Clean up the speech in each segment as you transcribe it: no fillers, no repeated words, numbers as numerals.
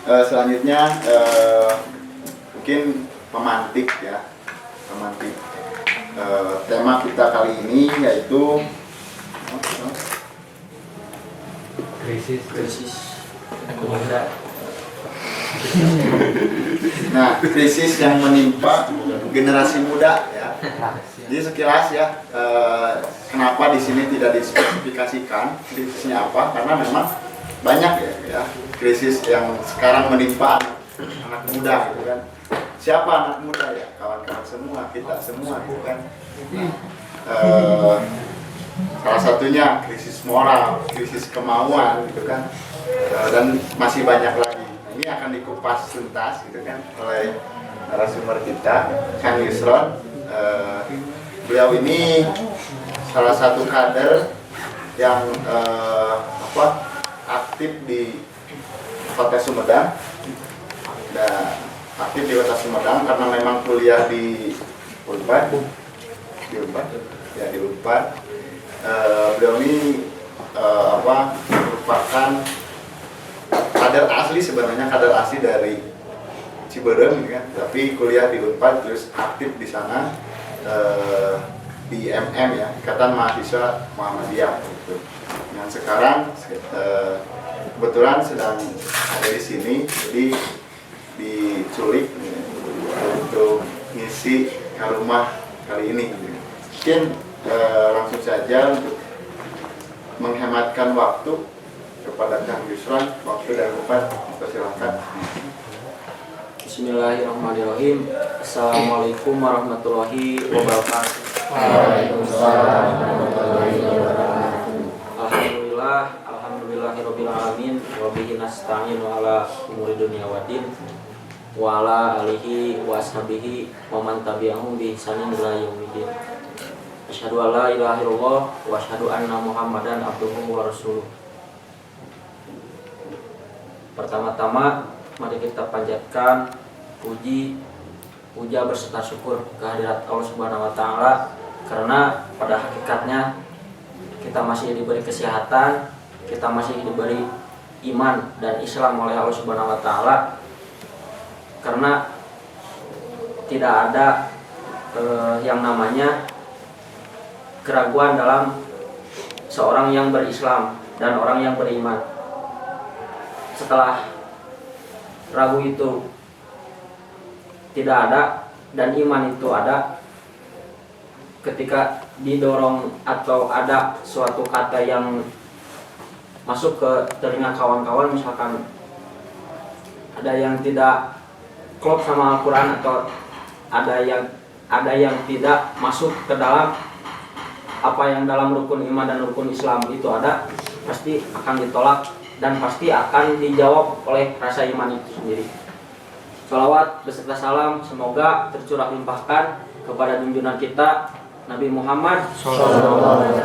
Selanjutnya mungkin pemantik ya, pemantik. Tema kita kali ini yaitu krisis. Nah, krisis yang menimpa generasi muda ya. Jadi sekilas ya, kenapa di sini tidak dispesifikasikan krisisnya apa? Karena memang banyak ya krisis yang sekarang menimpa anak muda gitu kan. Siapa anak muda ya? Kawan-kawan semua, kita semua gitu kan. Salah satunya krisis moral, krisis kemauan gitu kan. Dan masih banyak lagi. Ini akan dikupas tuntas gitu kan oleh narasumber kita, Kang Yusron. Beliau ini salah satu kader yang aktif di Kota Sumedang. Dan aktif di Kota Sumedang karena memang kuliah di Unpad. Beliau ini merupakan kader asli, sebenarnya kader asli dari Ciberem kan, tapi kuliah di Unpad terus aktif di sana di MM ya, Ikatan Mahasiswa Muhammadiyah gitu. Yang sekarang kebetulan sedang ada di sini, jadi diculik untuk ngisi rumah kali ini. Mungkin langsung saja untuk menghematkan waktu kepada Kang Yusron, waktu dan tempat, silakan. Bismillahirrahmanirrahim. Assalamualaikum warahmatullahi wabarakatuh. Waalaikumsalam warahmatullahi wabarakatuh. Alhamdulillahirabbil alamin wa bihi nasta'in ala umuri dunya waddin wa ala alihi wa ashabihi wa man tabi'ahum bi ihsanin ila yaumil. Asyhadu an la ilaha illallah wa asyhadu anna Muhammadan abduhu wa rasuluh. Pertama-tama mari kita panjatkan puja berserta syukur kehadirat Allah Subhanahu wa taala, karena pada hakikatnya kita masih diberi kesehatan, kita masih diberi iman dan Islam oleh Allah Subhanahu wa taala, karena tidak ada yang namanya keraguan dalam seorang yang berislam dan orang yang beriman. Setelah ragu itu tidak ada dan iman itu ada, ketika didorong atau ada suatu kata yang masuk ke telinga kawan-kawan, misalkan ada yang tidak klop sama Al-Quran atau ada yang tidak masuk ke dalam apa yang dalam rukun iman dan rukun Islam itu ada, pasti akan ditolak dan pasti akan dijawab oleh rasa iman itu sendiri. Shalawat beserta salam semoga tercurah limpahkan kepada junjungan kita Nabi Muhammad SAW.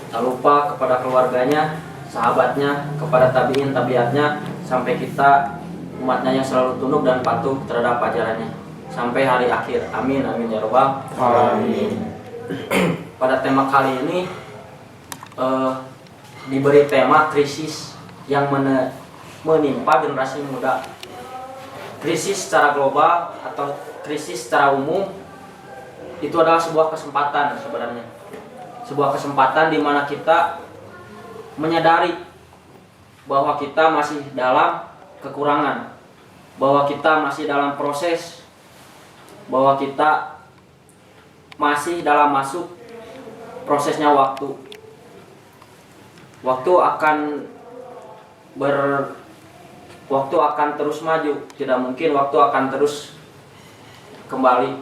Tak lupa kepada keluarganya, sahabatnya, kepada tabiin tabiatnya, sampai kita umatnya yang selalu tunduk dan patuh terhadap ajarannya sampai hari akhir. Amin amin ya rabbal alamin. Pada tema kali ini diberi tema krisis yang menimpa generasi muda. Krisis secara global atau krisis secara umum itu adalah sebuah kesempatan sebenarnya. Sebuah kesempatan di mana kita menyadari bahwa kita masih dalam kekurangan, bahwa kita masih dalam proses, bahwa kita masih dalam masuk prosesnya waktu. Waktu akan terus maju, tidak mungkin waktu akan terus kembali.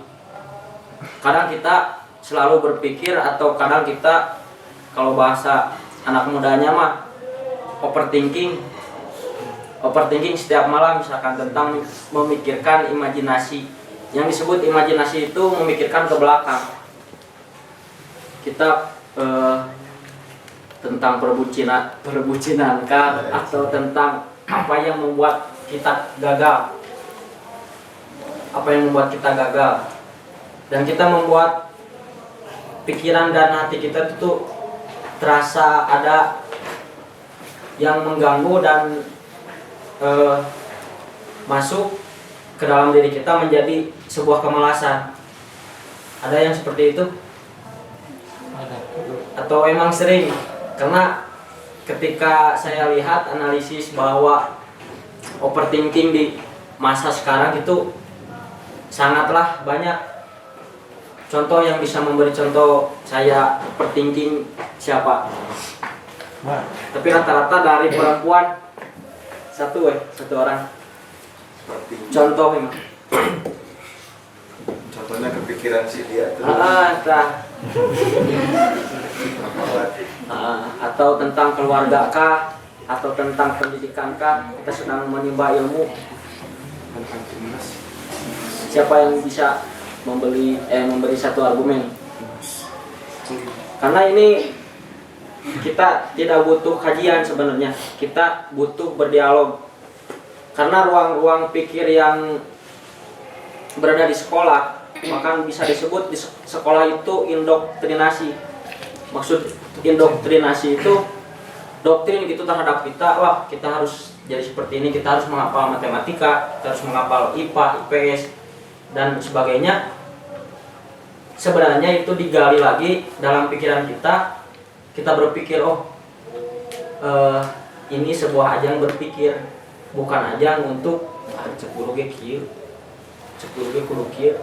Kadang kita selalu berpikir, atau kadang kita, kalau bahasa anak mudanya mah, overthinking setiap malam, misalkan tentang memikirkan imajinasi. Yang disebut imajinasi itu memikirkan ke belakang. Kita tentang perbucinankah, atau tentang apa yang membuat kita gagal, dan kita membuat pikiran dan hati kita itu terasa ada yang mengganggu dan masuk ke dalam diri kita menjadi sebuah kemalasan. Ada yang seperti itu? Atau emang sering? Karena ketika saya lihat analisis bahwa overthinking di masa sekarang itu sangatlah banyak. Contoh yang bisa memberi contoh saya overthinking siapa? Tapi rata-rata dari perempuan satu orang. Contoh emang. Contohnya kepikiran si dia tuh. Atau tentang keluarga kah, atau tentang pendidikan kah, kita sedang menimba ilmu. Siapa yang bisa memberi satu argumen? Karena ini kita tidak butuh kajian sebenarnya, kita butuh berdialog. Karena ruang-ruang pikir yang berada di sekolah, bahkan bisa disebut di sekolah itu indoktrinasi. Maksud indoktrinasi itu doktrin gitu terhadap kita. Wah, kita harus jadi seperti ini, kita harus menghafal matematika, kita harus menghafal IPA, IPS dan sebagainya. Sebenarnya itu digali lagi dalam pikiran kita. Kita berpikir, ini sebuah ajang berpikir, bukan ajang untuk cepuluh ge kieu, cepuluh ge kudu kieu.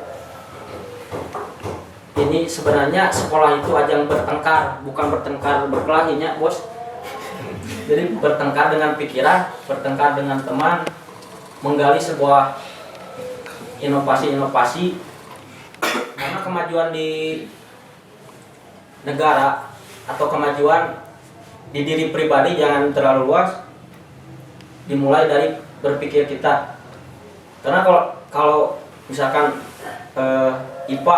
Ini sebenarnya sekolah itu ajang bertengkar, bukan bertengkar berkelahinya, bos. Jadi bertengkar dengan pikiran, bertengkar dengan teman, menggali sebuah inovasi-inovasi. Karena kemajuan di negara atau kemajuan di diri pribadi jangan terlalu luas, dimulai dari berpikir kita. Karena kalau misalkan IPA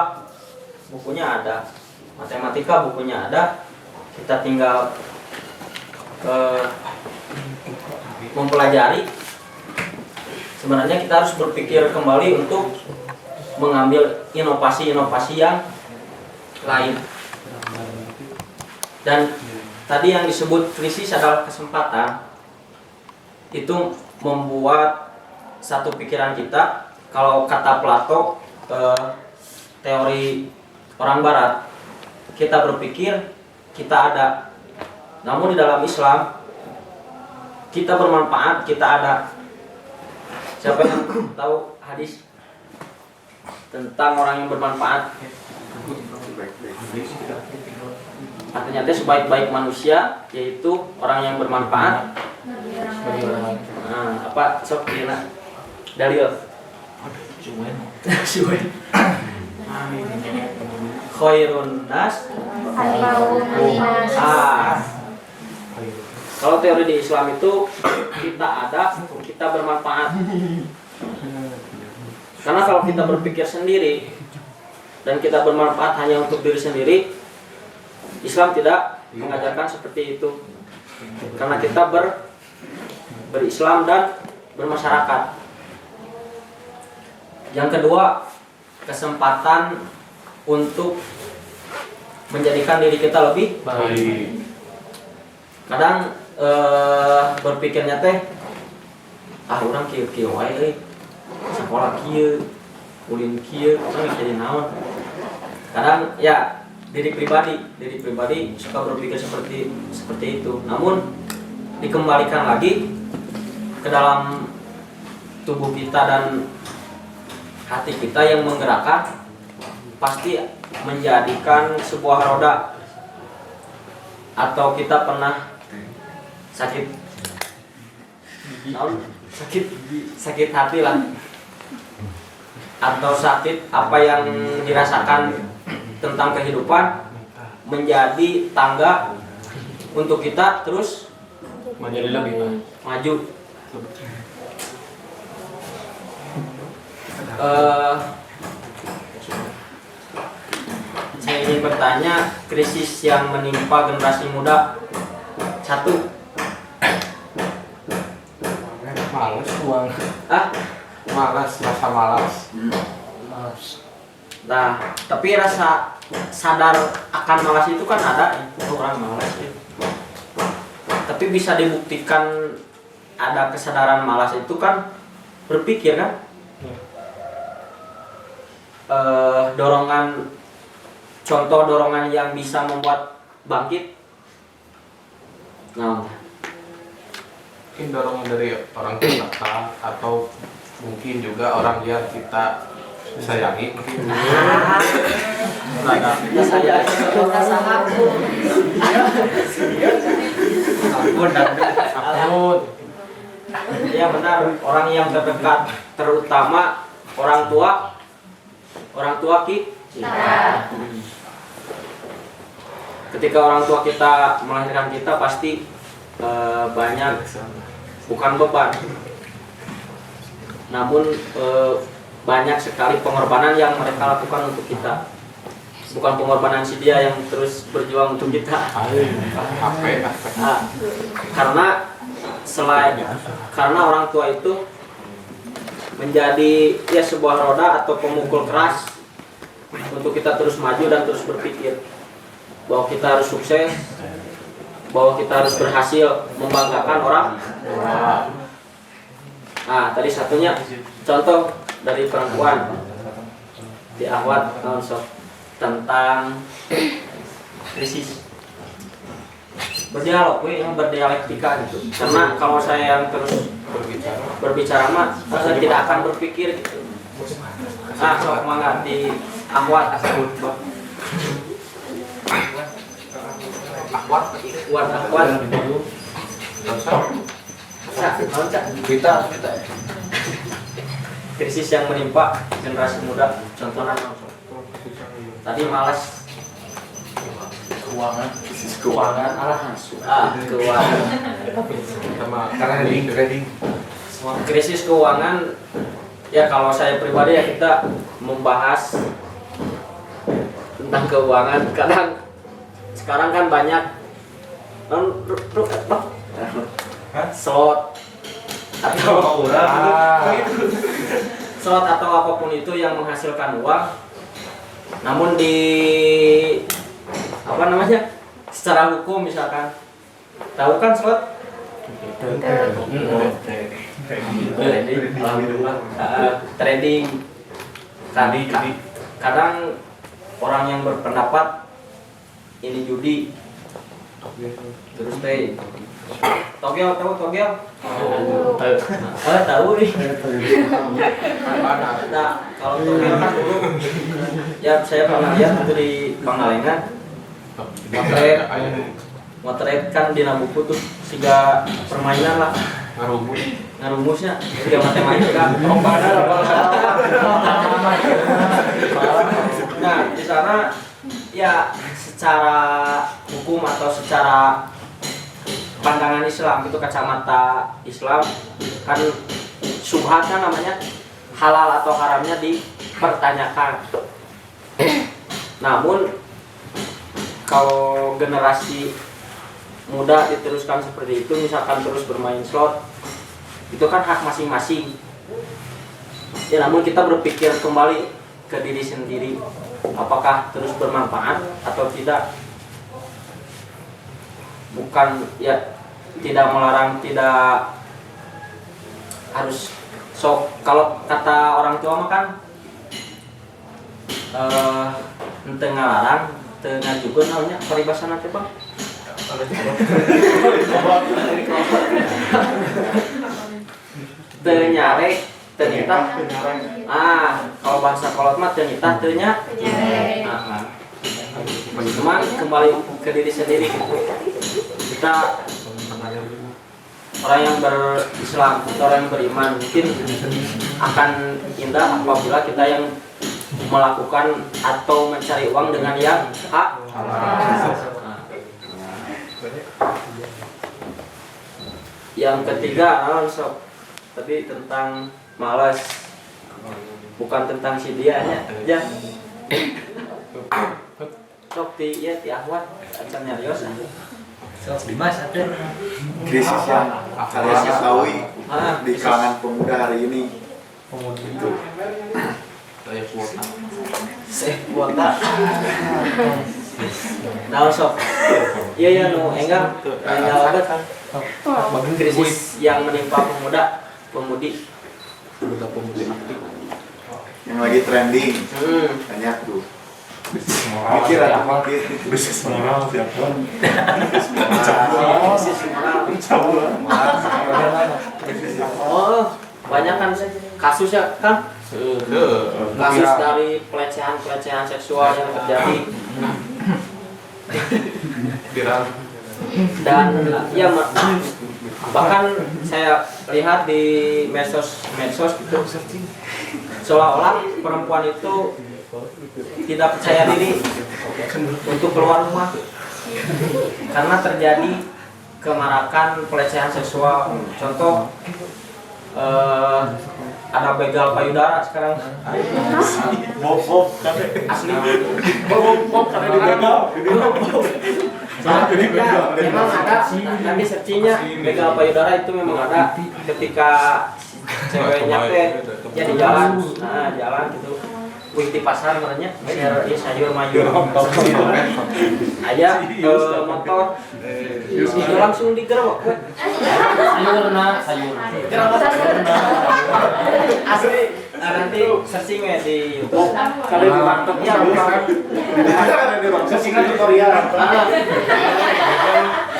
bukunya ada, matematika bukunya ada, kita tinggal mempelajari. Sebenarnya kita harus berpikir kembali untuk mengambil inovasi-inovasi yang lain. Dan tadi yang disebut krisis adalah kesempatan. Itu membuat satu pikiran kita, kalau kata Plato, teori orang barat, kita berpikir kita ada. Namun di dalam Islam kita bermanfaat, kita ada. Siapa yang tahu hadis tentang orang yang bermanfaat? Artinya sebaik-baik manusia yaitu orang yang bermanfaat. Apa sok dina dalil? Khairun nas. Kalau teori di Islam itu kita ada, kita bermanfaat. Karena kalau kita berpikir sendiri dan kita bermanfaat hanya untuk diri sendiri, Islam tidak mengajarkan seperti itu. Karena kita berislam dan bermasyarakat. Yang kedua, kesempatan untuk menjadikan diri kita lebih baik. Kadang berpikirnya orang kieu wae sekolah kieu, ulin kieu, orang jadi naon. Kadang ya diri pribadi suka berpikir seperti itu. Namun dikembalikan lagi ke dalam tubuh kita dan hati kita yang menggerakkan, pasti menjadikan sebuah roda. Atau kita pernah sakit hati lah, atau sakit apa yang dirasakan tentang kehidupan, menjadi tangga untuk kita terus menjadi lebih maju. Saya ingin bertanya, krisis yang menimpa generasi muda. Satu, malas uang. Rasa malas. Nah, tapi rasa sadar akan malas itu kan ada, orang malas ya. Tapi bisa dibuktikan ada kesadaran malas itu kan berpikir kan, contoh dorongan yang bisa membuat bangkit. Nah, Mungkin dorongan dari orang terdekat atau mungkin juga orang yang kita sayangi mungkin. kita saya ampun dan Ampun. ya benar, orang yang terdekat, terutama orang tua kita. Ketika orang tua kita melahirkan kita pasti banyak, bukan beban, namun banyak sekali pengorbanan yang mereka lakukan untuk kita. Bukan pengorbanan si dia yang terus berjuang untuk kita. Nah, karena orang tua itu menjadi ya sebuah roda atau pemukul keras untuk kita terus maju dan terus berpikir bahwa kita harus sukses, bahwa kita harus berhasil membanggakan orang. Nah, tadi satunya contoh dari perempuan di Ahwat tentang krisis berdialektika gitu. Karena kalau saya yang terus berbicara mah saya tidak akan berpikir gitu. Sok mangga di Ahwat Kita krisis yang menimpa generasi muda, contohnya tadi malas, Krisis keuangan. keuangan, sama trading. krisis keuangan. Ya kalau saya pribadi ya kita membahas tentang keuangan. Sekarang kan banyak slot atau apapun itu yang menghasilkan uang, namun secara hukum misalkan, tahu kan slot? Trading. Kadang orang yang berpendapat ini judi, terus Togel tahu nih. Nah, kalau Togel kan dulu ya saya pernah lihat itu di Pangalengan. Motret kan di Nabuku tuh siga permainan lah. Ngarumusnya siga matematika. Nah, di sana ya secara hukum atau secara pandangan Islam itu, kacamata Islam kan syubhat kan namanya, halal atau haramnya dipertanyakan. Namun kalau generasi muda diteruskan seperti itu, misalkan terus bermain slot, itu kan hak masing-masing. Ya namun kita berpikir kembali ke diri sendiri, apakah terus bermanfaat atau tidak. Bukan ya tidak melarang, tidak harus kalau kata orang tua mah kan ente ngalarang, ente ngajukeun namanya paribasana teh Bang. Teu nyarek, teu nitah. Kalau bahasa kolot mah teu nitah, teu nyarek. Cuman kembali ke diri sendiri gitu. Kita orang yang berislam, orang yang beriman mungkin akan indah apabila kita yang melakukan atau mencari uang dengan yang hak. Yang ketiga, tapi tentang malas, bukan tentang si dia ya. Sok ti Ahwat acan nyarios. Sok Dimas ada Krisis yang kalian ketahui di kalangan pemuda hari ini. Saya kuota. Kuota. Nah, sok. Iya nu enggak obat krisis yang menimpa pemudi. Yang lagi trending. Banyak tuh. Mikir atau mikir? Bisnis moral siapa? Krisis moral. Oh, banyak kan kasus ya kan? Kasus dari pelecehan seksual yang terjadi. Viral. Dan ya bahkan saya lihat di medsos gitu, seolah-olah perempuan itu tidak percaya diri untuk keluar rumah karena terjadi kemarakan pelecehan seksual. Contoh ada begal payudara sekarang. Bob Asli. Bob karena dibegal. Memang ada, nanti searchingnya begal payudara itu memang ada ketika ceweknya teh ya di jalan, jalan gitu. Wih di pasar namanya, sayur mayur aja motor itu langsung digerok sayur asli. Nanti searching ya di YouTube Kali dimantep ya searchingan tutorial.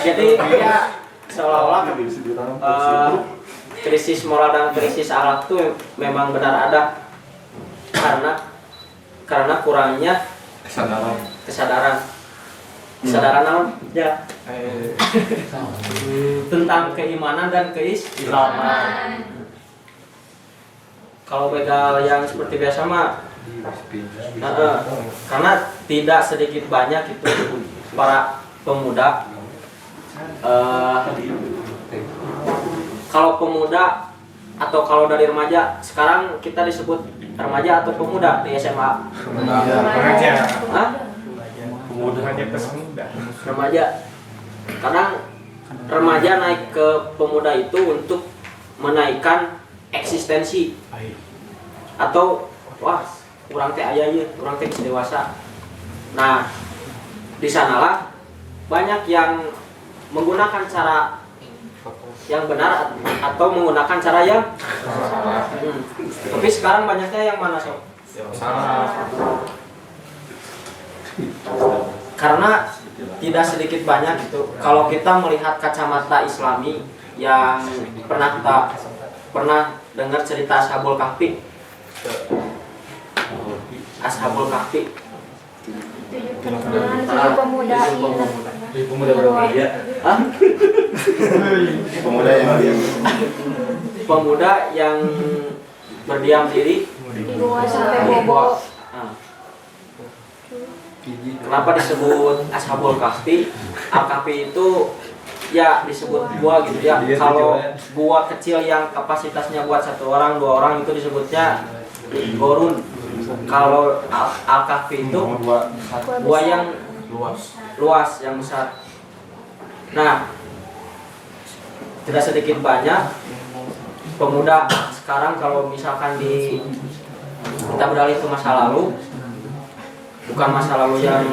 jadi ya seolah-olah krisis moral dan krisis akhlak tuh memang benar ada karena kurangnya kesadaran naon ya tentang keimanan dan keislaman. Kalau begal yang seperti biasa mah karena tidak sedikit banyak itu para pemuda kalau pemuda atau kalau dari remaja, sekarang kita disebut remaja atau pemuda di SMA. Remaja. Hah? Pemuda. Remaja. Kadang remaja naik ke pemuda itu untuk menaikkan eksistensi. Atau wah, kurang teh aya ieu, kurang teh dewasa. Nah, di sanalah banyak yang menggunakan cara yang benar atau menggunakan cara yang tapi sekarang banyaknya yang mana sob? Karena tidak sedikit banyak itu. Kalau kita melihat kacamata Islami yang pernah dengar cerita Ashabul Kahfi. Ashabul Kahfi. Pemuda berbahagia. Hah? Pemuda yang berdiam diri Di gua sampai bobo. Nah. Kenapa disebut Ashabul Kahfi? Al-Kahfi itu ya disebut gua gitu ya. Kalau gua kecil yang kapasitasnya buat 1 orang, 2 orang itu disebutnya gorun. Kalau Al-Kahfi itu gua yang luas yang besar. Nah, tidak sedikit banyak pemuda sekarang kalau misalkan kita beralih ke masa lalu, bukan masa lalu yang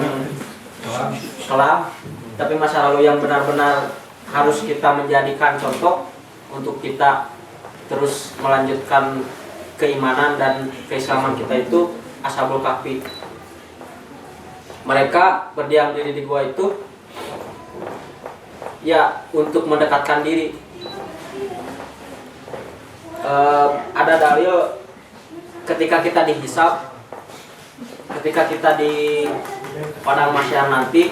kelam, tapi masa lalu yang benar-benar harus kita menjadikan contoh untuk kita terus melanjutkan keimanan dan keislaman kita itu Ashabul Kahfi. Mereka berdiam diri di gua itu ya untuk mendekatkan diri. Ada dalil ketika kita dihisab, ketika kita di padang mahsyar nanti,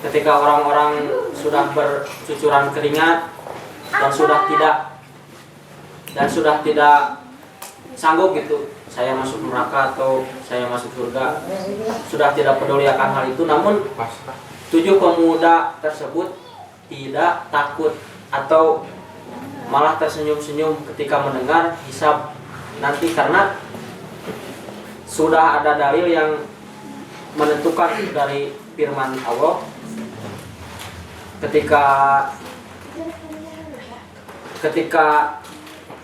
ketika orang-orang sudah bercucuran keringat dan sudah tidak sanggup gitu, saya masuk neraka atau saya masuk surga, sudah tidak peduli akan hal itu. Namun 7 pemuda tersebut tidak takut atau malah tersenyum-senyum ketika mendengar hisab nanti, karena sudah ada dalil yang menentukan dari firman Allah ketika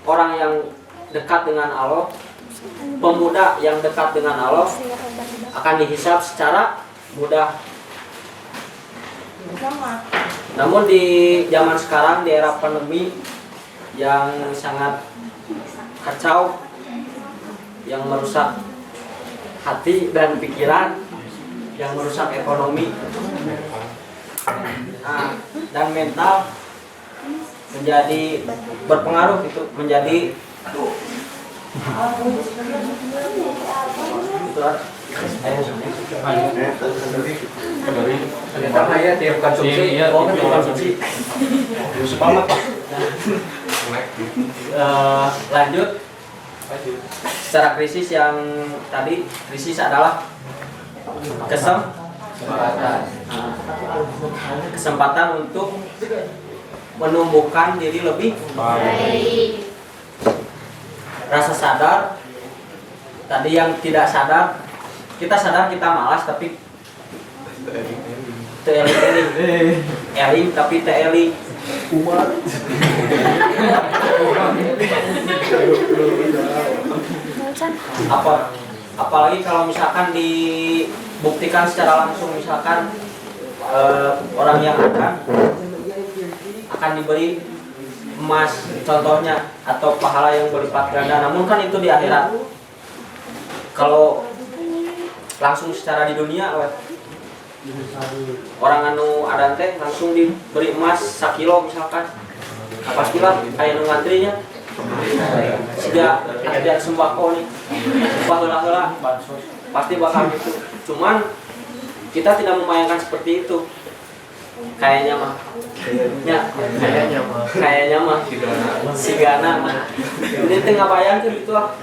orang yang dekat dengan Allah, pemuda yang dekat dengan Allah akan dihisab secara mudah. Namun di zaman sekarang, di era pandemi yang sangat kacau, yang merusak hati dan pikiran, yang merusak ekonomi, dan mental, menjadi berpengaruh gitu, menjadi lanjut secara krisis yang tadi, krisis adalah kesempatan untuk menumbuhkan diri lebih baik. Rasa sadar tadi yang tidak sadar, kita sadar kita malas tapi eling tapi eling umat. Apalagi kalau misalkan dibuktikan secara langsung, misalkan orang yang akan diberi emas contohnya, atau pahala yang berlipat ganda, namun kan itu di akhirat. Kalau langsung secara di dunia, orang anu adan teh langsung diberi emas 1 kilo misalkan, pastilah aya nu ngantrinya siga ada sembako nih, heula-heula pasti bakal gitu. Cuman kita tidak membayangkan seperti itu. Kayaknya mah sigana mah ini teh ngabayangkeun gitu ah.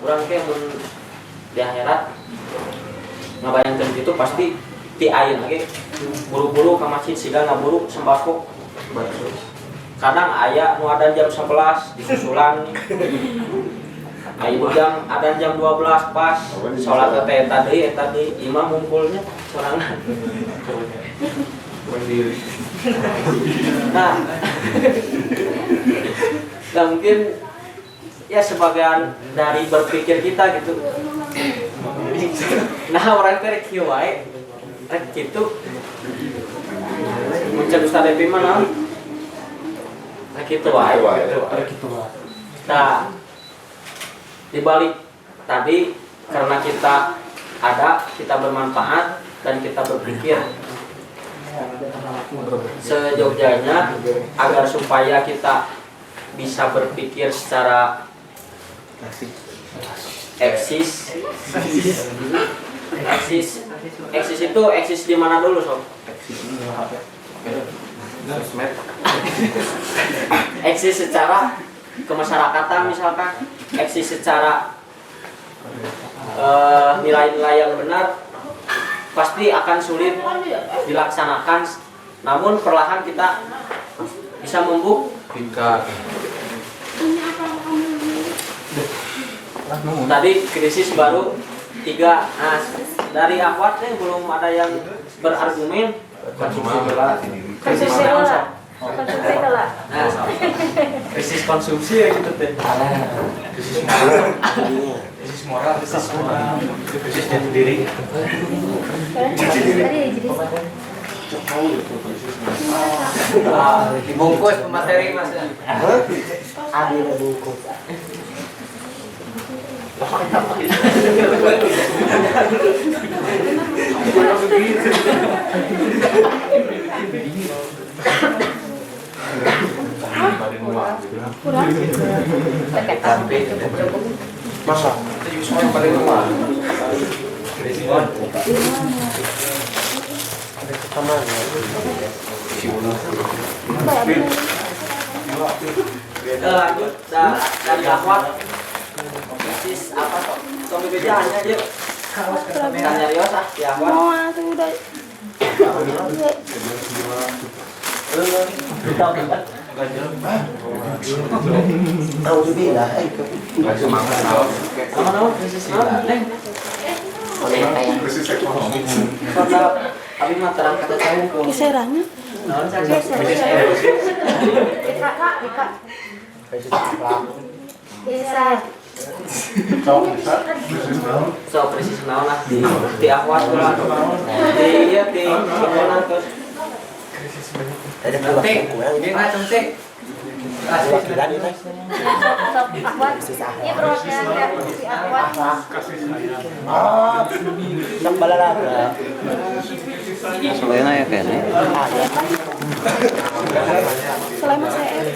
Urang teh mun di akhirat ngabayangkeun gitu pasti ti ayeun ge buru-buru ka masjid siga ngaburu sembako. Kadang aya nu adan jam 11 disusulan nih. Aya jam adan jam 12 pas salat teh tadi imam ngumpulnya sorangan. Mandiri. Nah mungkin ya sebagian dari berpikir kita gitu. Nah orang kerek kieu wae rek kitu muncul Ustaz Depi mana rek kitu wae. Nah dibalik tadi, karena kita bermanfaat dan kita berpikir sejogjanya agar supaya kita bisa berpikir secara eksis itu eksis di mana dulu sob? Eksis secara kemasyarakatan misalkan, eksis secara nilai-nilai yang benar pasti akan sulit dilaksanakan, namun perlahan kita bisa membuktikan. Tadi krisis baru 3, nah dari akhwatnya belum ada yang berargumen. Krisis konsumsi ya gitu teh. Krisis moral, krisis jati diri. Dibungkus materi mas. Ada bungkus. Masa? Itu semua paling rumah. Lanjut dari akhwat krisis apa toh? Tommy beja hanya aja. Tanya Rios ah di akhwat. Mau tuh udah. Tahu juga lah, Semangat naon? Naon krisis naon? Neng. Krisis ekonomi. Karena abi mah terang kata tahu. Kisarannya. Naon saja. Ika. Kisar. So krisis naon lah di akhwat lah. Di mana tuh? Ada keluar buku yang ini. Wakilan itu. Ini perwakilan dari si Akwat. Oh, nang balalaga. Selain ya kayaknya. Selain mas saya.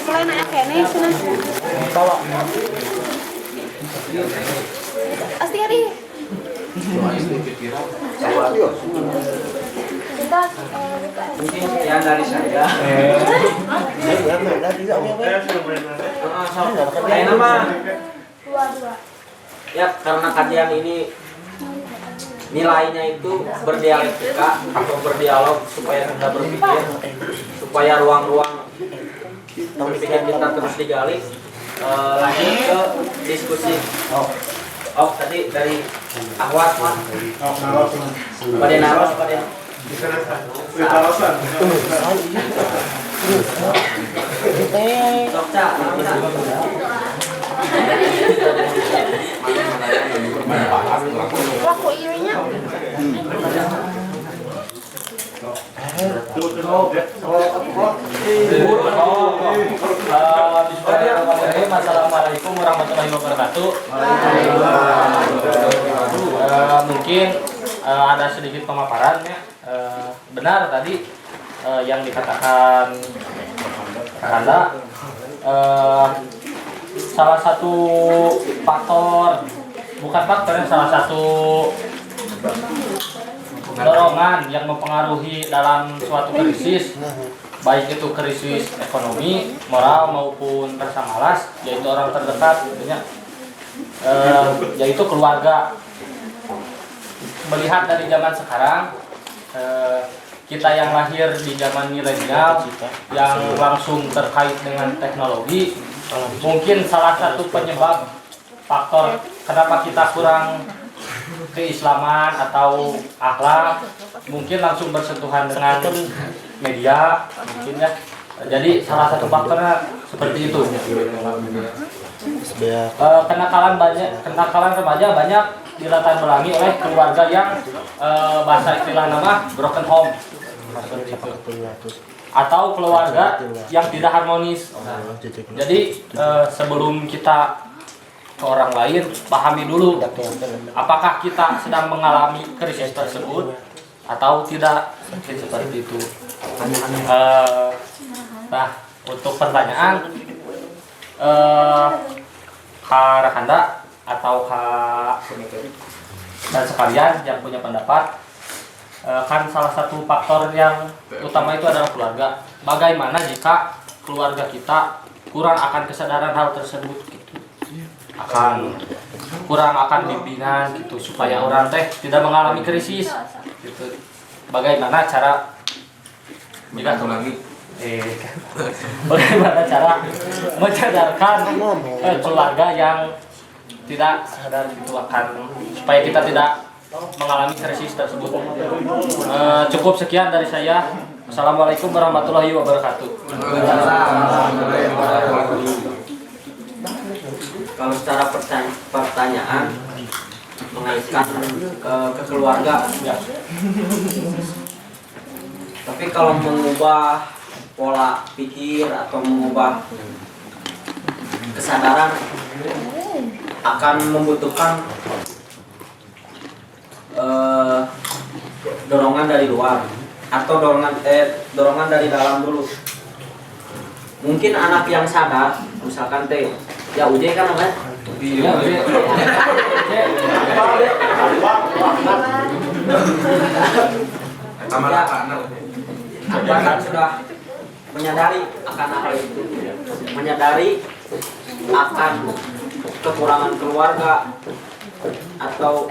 Selain ayah kene sana. Bawa. Asti hari. Kita Mungkin sekian dari saya. Lain nama. dua. Ya karena kajian ini nilainya itu berdialektika atau berdialog supaya kita berpikir, supaya ruang-ruang berpikir kita terus digali. Lanjut ke diskusi. Oh tadi dari Ahwat mah. Pada naros pada. Dokter, Waku irinya. Assalamualaikum warahmatullahi wabarakatuh. Mungkin ada sedikit pemaparan ya. Benar tadi yang dikatakan Anda, salah satu faktor, bukan faktor ya, salah satu dorongan yang mempengaruhi dalam suatu krisis, baik itu krisis ekonomi, moral maupun rasa malas, yaitu orang terdekat tentunya, yaitu keluarga. Melihat dari zaman sekarang, kita yang lahir di zaman milenial yang langsung terkait dengan teknologi, mungkin salah satu penyebab faktor kenapa kita kurang keislaman atau akhlak, mungkin langsung bersentuhan dengan media mungkin ya. Jadi salah satu faktornya seperti itu. Kenakalan remaja banyak dilatar belakangi oleh keluarga yang bahasa istilah nama broken home atau keluarga yang tidak harmonis. Jadi sebelum kita ke orang lain, pahami dulu apakah kita sedang mengalami krisis tersebut atau tidak, mungkin seperti itu. Nah, untuk pertanyaan Kak Rakanda atau Kak dan sekalian yang punya pendapat, kan salah satu faktor yang utama itu adalah keluarga. Bagaimana jika keluarga kita kurang akan kesadaran hal tersebut gitu, akan kurang akan bimbingan gitu supaya orang teh tidak mengalami krisis gitu. Bagaimana cara bagaimana cara mencadarkan keluarga yang tidak sadar gitu akan, supaya kita tidak mengalami krisis tersebut. Cukup sekian dari saya. Assalamualaikum warahmatullahi wabarakatuh. kalau secara pertanyaan mengaitkan ke keluarga ya. Tapi kalau mengubah pola pikir atau mengubah kesadaran akan membutuhkan dorongan dari luar atau dorongan dari dalam dulu. Mungkin anak yang sadar, misalkan teh ya Uje kan namanya. Iya, Uje. Bahkan sudah menyadari akan hal itu, menyadari akan kekurangan keluarga atau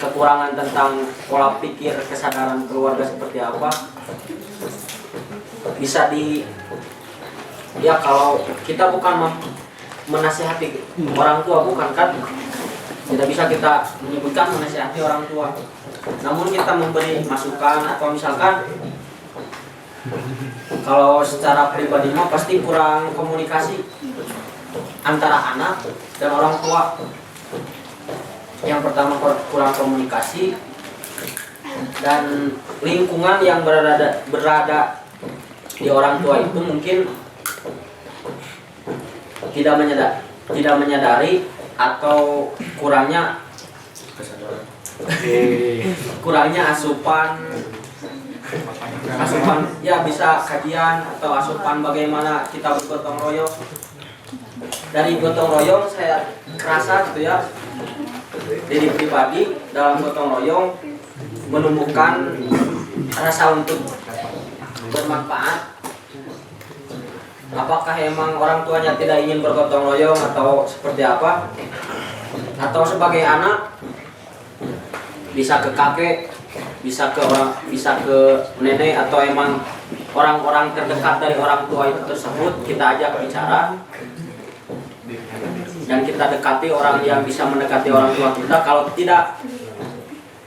kekurangan tentang pola pikir kesadaran keluarga seperti apa, bisa ya kalau kita bukan menasihati orang tua, bukan kan, tidak bisa kita menyebutkan menasihati orang tua, namun kita memberi masukan atau misalkan kalau secara pribadi mah pasti kurang komunikasi antara anak dan orang tua. Yang pertama kurang komunikasi, dan lingkungan yang berada di orang tua itu mungkin tidak menyadari atau kurangnya asupan ya, bisa kajian atau asupan bagaimana kita bergotong royong. Dari gotong royong saya kerasa gitu ya, diri pribadi dalam gotong royong menumbuhkan rasa untuk bermanfaat. Apakah emang orang tuanya tidak ingin bergotong royong atau seperti apa? Atau sebagai anak bisa ke kakek, bisa ke nenek, atau emang orang-orang terdekat dari orang tua itu tersebut kita ajak bicara dan kita dekati orang yang bisa mendekati orang tua kita. Kalau tidak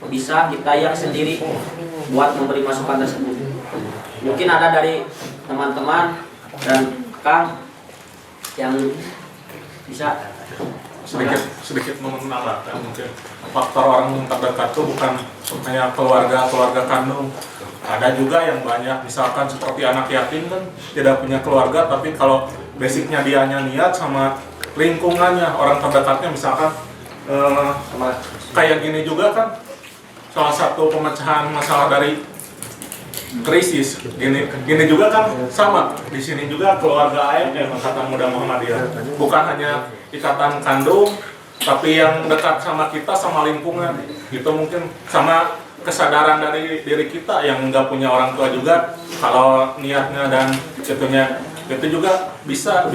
bisa, kita yang sendiri buat memberi masukan tersebut. Mungkin ada dari teman-teman dan Kang yang bisa sedikit menambahkan, mungkin faktor orang yang terdekat itu bukan hanya keluarga kandung. Ada juga yang banyak, misalkan seperti anak yatim kan tidak punya keluarga, tapi kalau basicnya dia hanya niat sama lingkungannya, orang terdekatnya, misalkan kayak gini juga kan salah satu pemecahan masalah dari krisis. Gini juga kan sama, di sini juga keluarga AMM, Angkatan Muda Muhammadiyah, bukan hanya ikatan kandung, tapi yang dekat sama kita, sama lingkungan. Itu mungkin sama kesadaran dari diri kita yang nggak punya orang tua juga, kalau niatnya dan itunya, itu juga bisa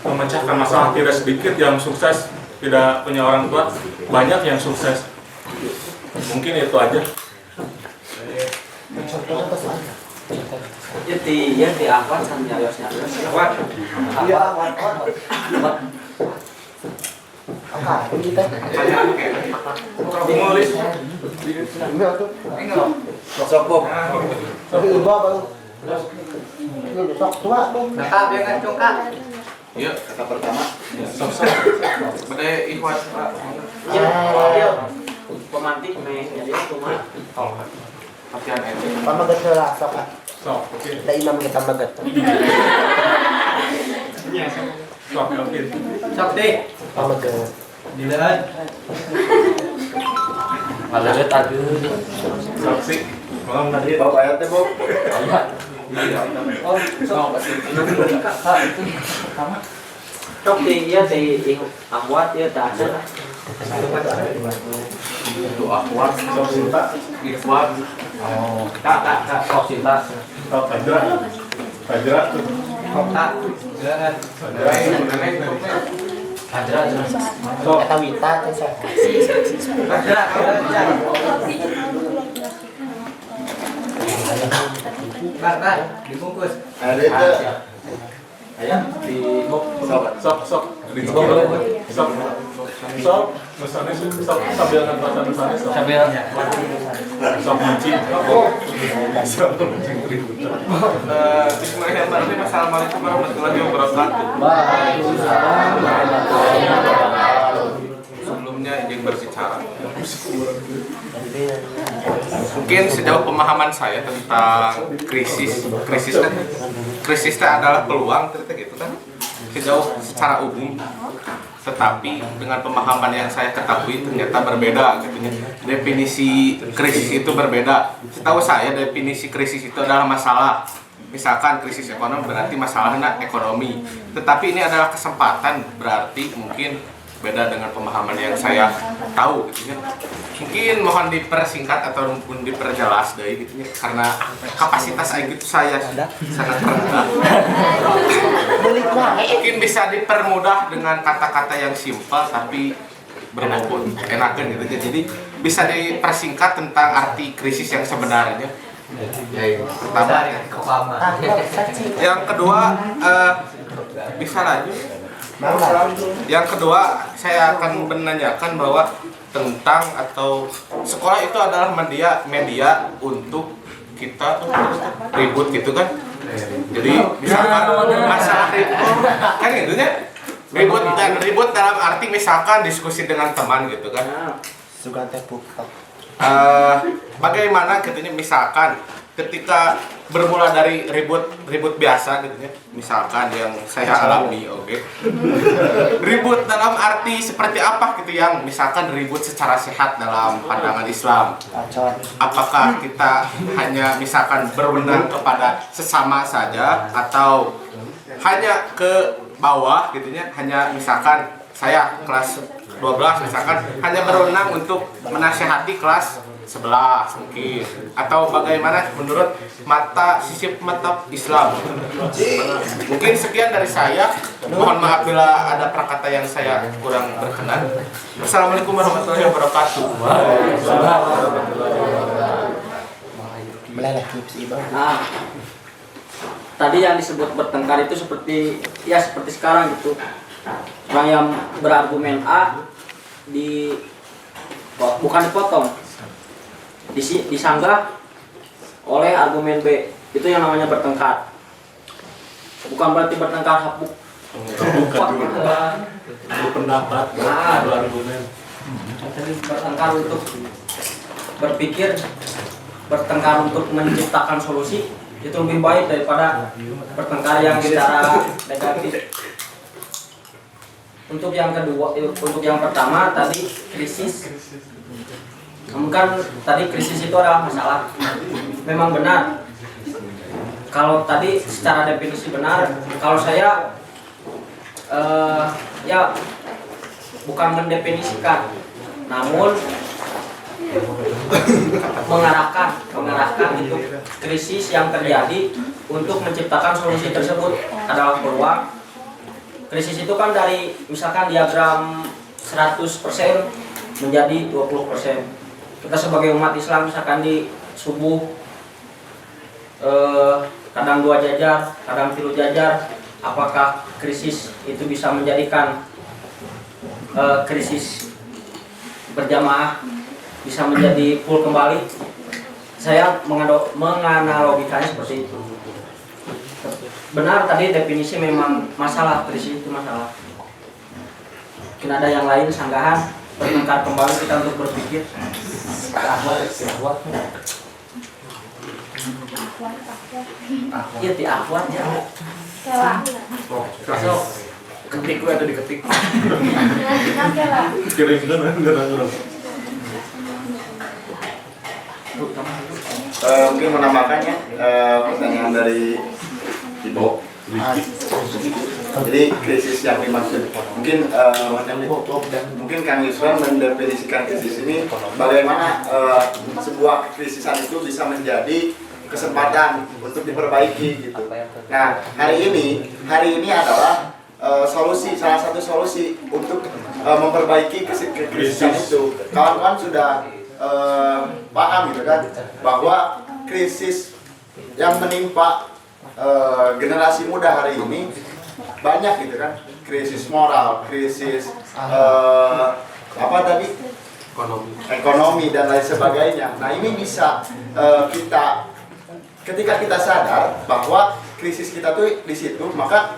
memecahkan masalah. Tidak sedikit yang sukses tidak punya orang tua, banyak yang sukses. Mungkin itu aja. Jadi apa sambil nyarios Iya, Kata pertama, pada ikhwan Pak. pemantik jadi cuma Latihan etik. Pamagat na lang, sok. Oke. Na imam kita magat. Oke. sok deh. Pamagat. Dileun. Maleut ageun. Saksi. Malam tadi. bawa ayat teh, Bob. Oh, sok. Sok deh ya teh ahwat ya tak ada. Itu akhwat, Sok cinta. ikhwan. Oh, Tak. sok cinta. Oh, Fajra. Tuh. Tak. Jangan. Hadra. So, katawita, sa. Dibungkus. Ada itu. Ayam di Sok. Misalnya sambil ngepasan misalnya sok. Sambil Sok menci. Sok menci keributan. Bismillahirrahmanirrahim. Assalamualaikum warahmatullahi wabarakatuh. Sebelumnya izin berbicara. Mungkin sejauh pemahaman saya tentang krisis itu adalah peluang, gitu kan? Sejauh secara umum. Tetapi dengan pemahaman yang saya ketahui ternyata berbeda, gitu ya. Definisi krisis itu berbeda. Setahu saya definisi krisis itu adalah masalah. Misalkan krisis ekonomi berarti masalahnya ekonomi. Tetapi ini adalah kesempatan, berarti mungkin beda dengan pemahaman yang saya tahu, gitu ya. Mungkin mohon dipersingkat atau pun diperjelas deh, gitu ya. Karena kapasitas IQ saya sangat rendah. Mungkin bisa dipermudah dengan kata-kata yang simpel tapi berbobot, enakan gitu ya. Jadi bisa dipersingkat tentang arti krisis yang sebenarnya. Pertama, yang kedua bisa lanjut. Yang kedua, saya akan menanyakan bahwa tentang atau sekolah itu adalah media untuk kita ribut gitu kan. Jadi misalkan masalah ribut kan gitu ya. Ribut dalam arti misalkan diskusi dengan teman gitu kan. Nah, Suka tepuk. Bagaimana gitu misalkan ketika bermula dari ribut biasa gitu ya, misalkan yang saya alami, oke. Ribut dalam arti seperti apa gitu yang misalkan ribut secara sehat dalam pandangan Islam. Apakah kita hanya misalkan berwenang kepada sesama saja atau hanya ke bawah gitu ya, hanya misalkan saya kelas 12 misalkan hanya berwenang untuk menasihati kelas 11 mungkin, atau bagaimana menurut sisi mata Islam. Mungkin sekian dari saya, mohon maaf bila ada perkata yang saya kurang berkenan. Assalamualaikum warahmatullahi wabarakatuh. nah, tadi yang disebut bertengkar itu seperti sekarang gitu. Orang yang berargumen A bukan dipotong, disanggah oleh argumen B, itu yang namanya bertengkar. Bukan berarti bertengkar hapuk. Pendapat, argumen. Bertengkar untuk berpikir, bertengkar untuk menciptakan solusi, itu lebih baik daripada bertengkar yang secara negatif. Untuk yang pertama tadi krisis. Namun kan tadi krisis itu adalah masalah. Memang benar. Kalau tadi secara definisi benar, kalau saya ya bukan mendefinisikan, namun mengarahkan itu krisis yang terjadi untuk menciptakan solusi tersebut adalah peluang. Krisis itu kan dari misalkan diagram 100% menjadi 20%. Kita sebagai umat Islam misalkan di subuh kadang 2 jajar, kadang 3 jajar, apakah krisis itu bisa menjadikan krisis berjamaah bisa menjadi full kembali? Saya menganalogikannya seperti itu. Benar tadi definisi memang masalah, krisis itu masalah. Mungkin ada yang lain sanggahan, bertengkar kembali kita untuk berpikir. Iya, di akhwat ya. Kela. Ketik gue atau diketik? Mungkin menambahkannya pertanyaan dari Ibu. Jadi krisis yang dimaksud mungkin Kang Yusran mendefinisikan krisis ini bagaimana sebuah krisisan itu bisa menjadi kesempatan untuk diperbaiki gitu. Nah hari ini adalah salah satu solusi untuk memperbaiki krisisan itu. Kawan-kawan sudah paham gitu kan bahwa krisis yang menimpa generasi muda hari ini banyak gitu kan, krisis moral, krisis ekonomi dan lain sebagainya. Nah ini bisa ketika kita sadar bahwa krisis kita tuh di situ, maka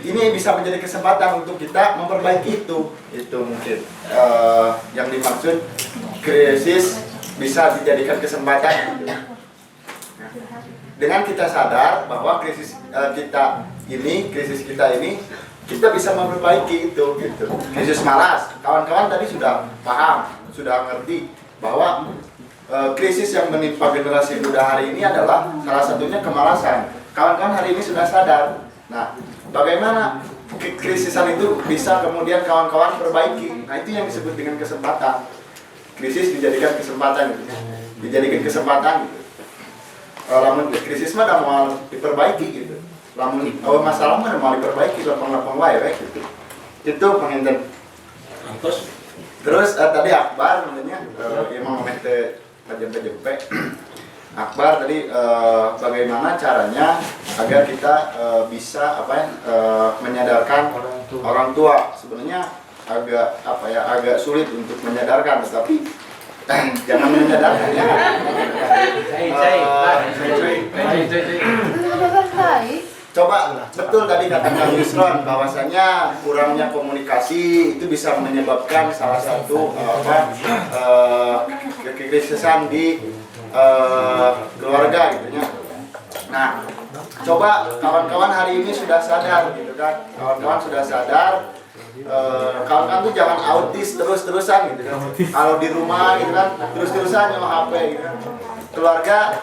ini bisa menjadi kesempatan untuk kita memperbaiki itu mungkin yang dimaksud krisis bisa dijadikan kesempatan. Dengan kita sadar bahwa krisis kita ini kita bisa memperbaiki itu gitu. Krisis malas, kawan-kawan tadi sudah paham, sudah ngerti bahwa krisis yang menimpa generasi muda hari ini adalah salah satunya kemalasan. Kawan-kawan hari ini sudah sadar. Nah, bagaimana krisisan itu bisa kemudian kawan-kawan perbaiki? Nah, itu yang disebut dengan kesempatan. Krisis dijadikan kesempatan gitu. Dijadikan kesempatan gitu. Lamun krisis mah udah mau diperbaiki gitu. Lamun masalah mah mau diperbaiki lapang-lapang wae gitu. Itu penginten. Terus tadi Akbar namanya Imam Mehte Jempe. Akbar tadi bagaimana caranya agar kita bisa menyadarkan orang tua. Sebenarnya agak sulit untuk menyadarkan, tetapi jangan menyadarkan ya. coba betul tadi kata Kang Yusron bahwasanya kurangnya komunikasi itu bisa menyebabkan salah satu kekrisesan di keluarga gitu ya. Nah, coba kawan-kawan hari ini sudah sadar gitu kan, kawan-kawan sudah sadar, kawan-kawan tuh jangan autis terus-terusan gitu kan. Kalau di rumah gitu kan terus-terusan nyawa HP gitu kan. Keluarga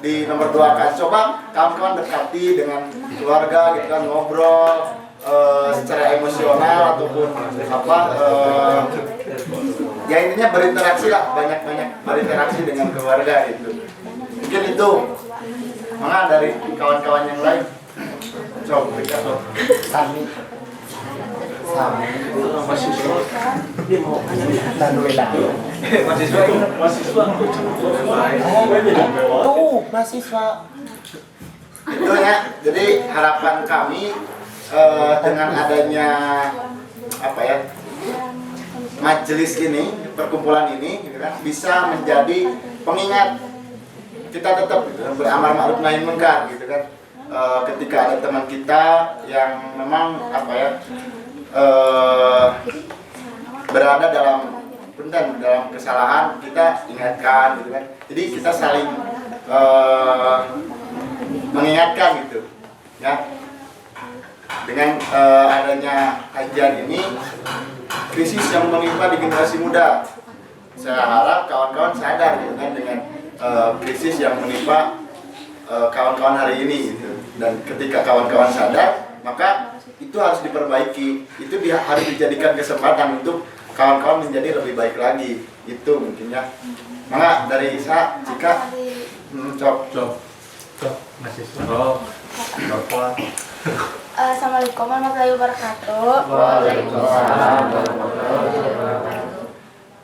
di nomor 2 kan, coba kawan-kawan dekati dengan keluarga gitu kan, ngobrol secara emosional ataupun ya intinya berinteraksi lah, banyak-banyak berinteraksi dengan keluarga itu. Mungkin itu. Mana dari kawan-kawan yang lain? Coba Sami mahasiswa. Dia mau mahasiswa. Tuh, mahasiswa. Itu ya. Jadi harapan kami dengan adanya majelis ini, perkumpulan ini gitu kan, bisa menjadi pengingat kita tetap gitu, beramar ma'ruf nahi munkar gitu kan. Ketika ada teman kita yang memang berada dalam kesalahan, kita ingatkan gitu kan. Jadi kita saling mengingatkan gitu ya. Dengan adanya kajian ini, krisis yang menimpa di generasi muda, saya harap kawan-kawan sadar gitu kan dengan krisis yang menimpa kawan-kawan hari ini gitu. Dan ketika kawan-kawan sadar, maka itu harus diperbaiki. Itu harus dijadikan kesempatan untuk kawan-kawan menjadi lebih baik lagi. Itu mungkin ya. Maka dari saya, Cika, cok. Assalamualaikum warahmatullahi wabarakatuh. Waalaikumsalam.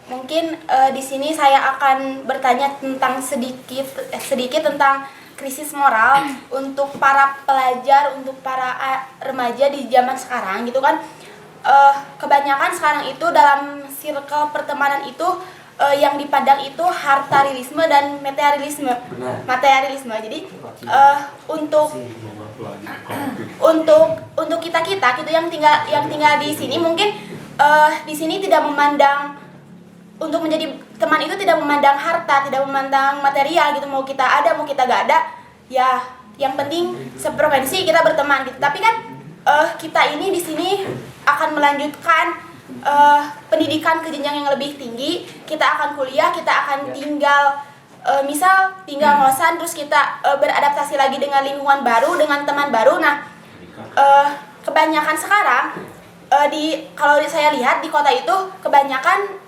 Mungkin di sini saya akan bertanya tentang sedikit tentang krisis moral untuk para pelajar, untuk para remaja di zaman sekarang gitu kan. Kebanyakan sekarang itu dalam circle pertemanan itu yang dipandang itu hartarilisme dan materialisme. Jadi untuk kita gitu yang tinggal di sini mungkin di sini tidak memandang, untuk menjadi teman itu tidak memandang harta, tidak memandang material gitu, mau kita ada mau kita gak ada ya, yang penting seprovinsi kita berteman gitu. Tapi kan kita ini di sini akan melanjutkan pendidikan ke jenjang yang lebih tinggi. Kita akan kuliah, kita akan tinggal misal tinggal ngosan, terus kita beradaptasi lagi dengan lingkungan baru, dengan teman baru. Nah, kebanyakan sekarang kalau saya lihat di kota itu kebanyakan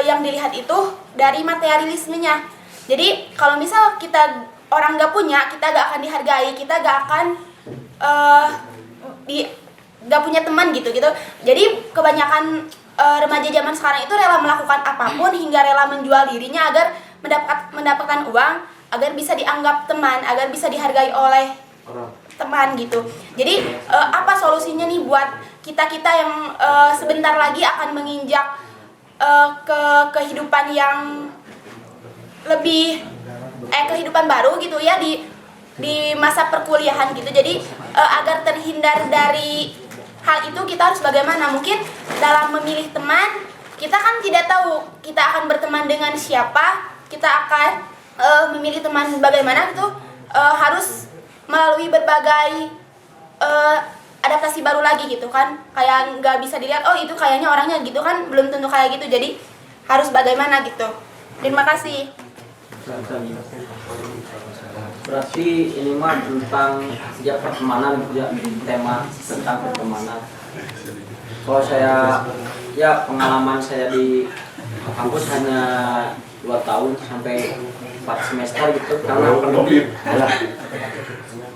yang dilihat itu dari materialismenya. Jadi kalau misal kita orang gak punya, kita gak akan dihargai, kita gak akan gak punya teman gitu. Jadi kebanyakan remaja zaman sekarang itu rela melakukan apapun hingga rela menjual dirinya agar mendapatkan uang, agar bisa dianggap teman, agar bisa dihargai oleh teman gitu. Jadi apa solusinya nih buat kita yang sebentar lagi akan menginjak ke kehidupan yang lebih kehidupan baru gitu ya, di masa perkuliahan gitu. Jadi agar terhindar dari hal itu kita harus bagaimana? Mungkin dalam memilih teman, kita kan tidak tahu kita akan berteman dengan siapa, kita akan memilih teman bagaimana gitu, harus melalui berbagai adaptasi baru lagi gitu kan. Kayak nggak bisa dilihat, oh itu kayaknya orangnya gitu kan, belum tentu kayak gitu. Jadi harus bagaimana gitu. Terima kasih. Berarti ini mah tentang sejak pertemanan gitu ya, tema tentang pertemanan. Kalau saya, ya pengalaman saya di kampus hanya 2 tahun sampai 4 semester gitu karena pandemi.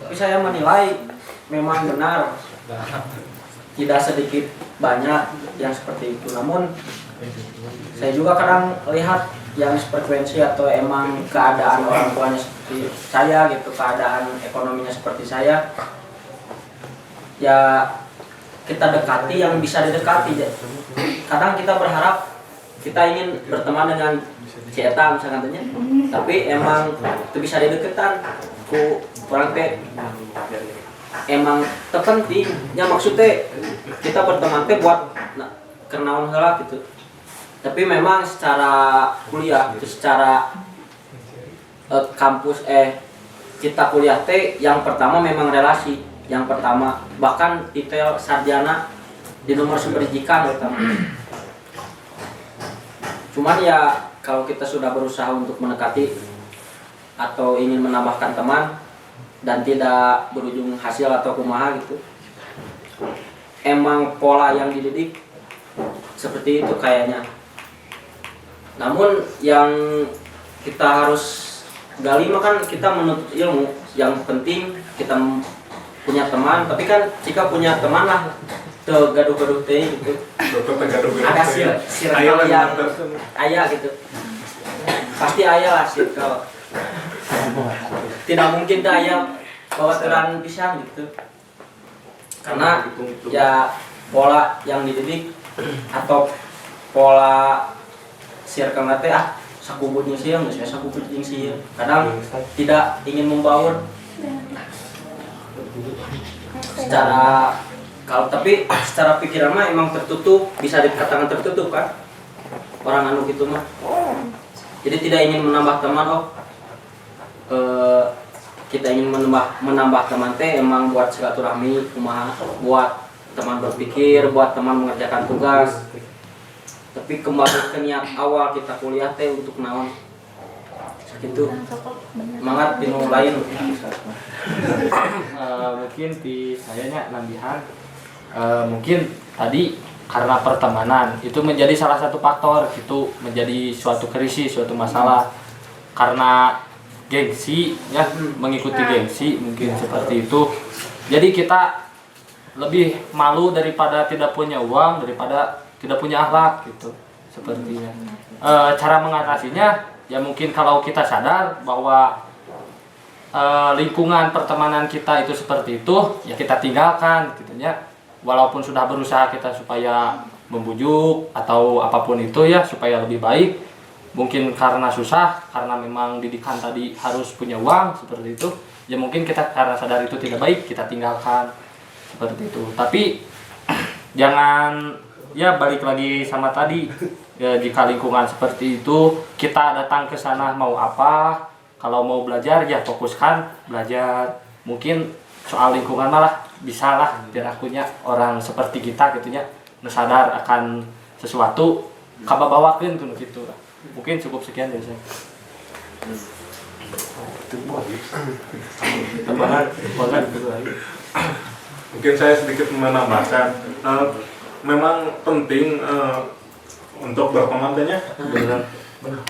Tapi saya menilai memang benar tidak sedikit banyak yang seperti itu. Namun saya juga kadang lihat yang frekuensi atau emang keadaan orang tuanya seperti saya gitu, keadaan ekonominya seperti saya, ya kita dekati yang bisa didekati. Kadang kita berharap kita ingin berteman dengan si Eta misalnya, tapi emang itu bisa dideketan ku orang teh emang terpenting ya, maksudnya kita berteman teh buat kenaon heula gitu. Tapi memang secara kuliah gitu, secara kampus kita kuliah teh yang pertama memang relasi, yang pertama bahkan detail sarjana di nomor pendidikan pertama. Cuman ya kalau kita sudah berusaha untuk mendekati atau ingin menambahkan teman dan tidak berujung hasil atau kumaha gitu, emang pola yang dididik seperti itu kayaknya. Namun yang kita harus gali mah kan kita menuntut ilmu. Yang penting kita punya teman, tapi kan jika punya teman lah gaduh-gaduh teh gitu. Ada circle yang ayah gitu. Pasti ayah lah circle. Tidak mungkin dah ayah bawa teran pisang gitu. Karena ya pola yang dididik atau pola circle nate sakubut jeung sieun, geus sakubut jeung sieun. Kadang tidak ingin membaur secara tapi secara pikiran mah emang tertutup, bisa dikatakan tertutup kan orang anu gitu mah. Jadi tidak ingin menambah teman, kita ingin menambah teman teh emang buat silaturahmi kumaha, buat teman berpikir, buat teman mengerjakan tugas. Tapi kembali ke niat awal kita kuliah teh untuk naon gitu, semangat dinu lain. Mungkin di sayanya nambihan mungkin tadi karena pertemanan itu menjadi salah satu faktor gitu, menjadi suatu krisis, suatu masalah karena gengsi ya, mengikuti gengsi mungkin seperti itu. Jadi kita lebih malu daripada tidak punya uang, daripada tidak punya akhlak gitu sepertinya. Cara mengatasinya ya mungkin kalau kita sadar bahwa lingkungan pertemanan kita itu seperti itu, ya kita tinggalkan gitu ya. Walaupun sudah berusaha kita supaya membujuk atau apapun itu ya supaya lebih baik, mungkin karena susah, karena memang didikan tadi harus punya uang seperti itu, ya mungkin kita karena sadar itu tidak baik kita tinggalkan seperti itu. Tapi jangan ya balik lagi sama tadi ya, jika lingkungan seperti itu kita datang ke sana mau apa, kalau mau belajar ya fokuskan belajar. Mungkin soal lingkungan malah bisa lah biar akunya orang seperti kita gitu ya, sadar akan sesuatu kababawakeun kudu gitu lah. Mungkin cukup sekian dari saya. Tambahan gitu lagi. Mungkin saya sedikit menambahkan, memang penting untuk berteman ya.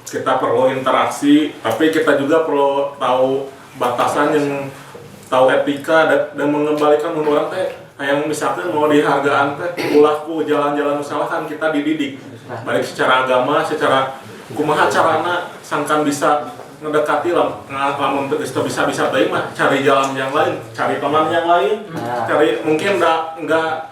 Kita perlu interaksi, tapi kita juga perlu tahu batasan, yang tahu etika dan mengembalikan orang teh yang misalkan mau dihargaan teh ulahku jalan-jalan usahakan kita dididik baik secara agama, secara kumaha carana sangkan bisa ngedekati lah, ngalamun bisa baik mah cari jalan yang lain, cari teman yang lain, cari mungkin enggak